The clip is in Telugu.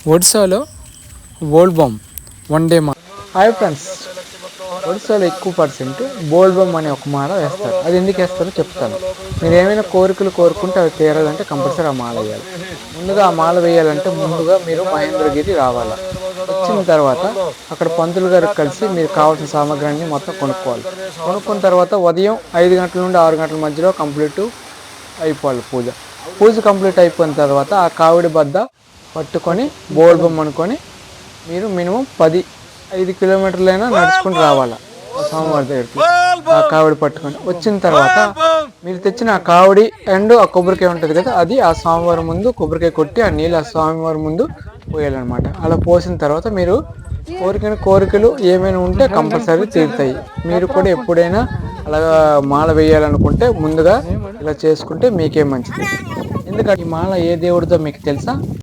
ఒడిశాలో బోల్బమ్ వన్ డే మా హాయ్ ఫ్రెండ్స్, ఒడిశాలో ఎక్కువ పర్సెంట్ బోల్బమ్ అనే ఒక మాల వేస్తారు. అది ఎందుకు వేస్తారో చెప్తాను. మీరు ఏమైనా కోరికలు కోరుకుంటే అవి తీరాలంటే కంపల్సరీ ఆ మాల వేయాలి. ముందుగా ఆ మాల వేయాలంటే ముందుగా మీరు మహేంద్రగిరి రావాలి. వచ్చిన తర్వాత అక్కడ పంతులు గారికి కలిసి మీరు కావాల్సిన సామాగ్రిని మొత్తం కొనుక్కోవాలి. కొనుక్కున్న తర్వాత ఉదయం 5 గంటల నుండి 6 గంటల మధ్యలో కంప్లీట్ అయిపోవాలి పూజ. పూజ కంప్లీట్ అయిపోయిన తర్వాత ఆ కావిడి బద్ద పట్టుకొని బోల్బమ్ అనుకొని మీరు మినిమం 5 కిలోమీటర్లైనా నడుచుకుని రావాలి ఆ స్వామివారి దగ్గరికి. ఆ కావిడి పట్టుకొని వచ్చిన తర్వాత మీరు తెచ్చిన ఆ కావిడి అండ్ ఆ కొబ్బరికాయ ఉంటుంది కదా, అది ఆ స్వామివారి ముందు కొబ్బరికాయ కొట్టి ఆ నీళ్ళు ఆ స్వామివారి ముందు పోయాలన్నమాట. అలా పోసిన తర్వాత మీరు కోరికలు ఏమైనా ఉంటే కంపల్సరీ తీరుతాయి. మీరు కూడా ఎప్పుడైనా అలాగా మాల వేయాలనుకుంటే ముందుగా ఇలా చేసుకుంటే మీకే మంచిది. ఎందుకంటే ఈ మాల ఏ దేవుడితో మీకు తెలుసా?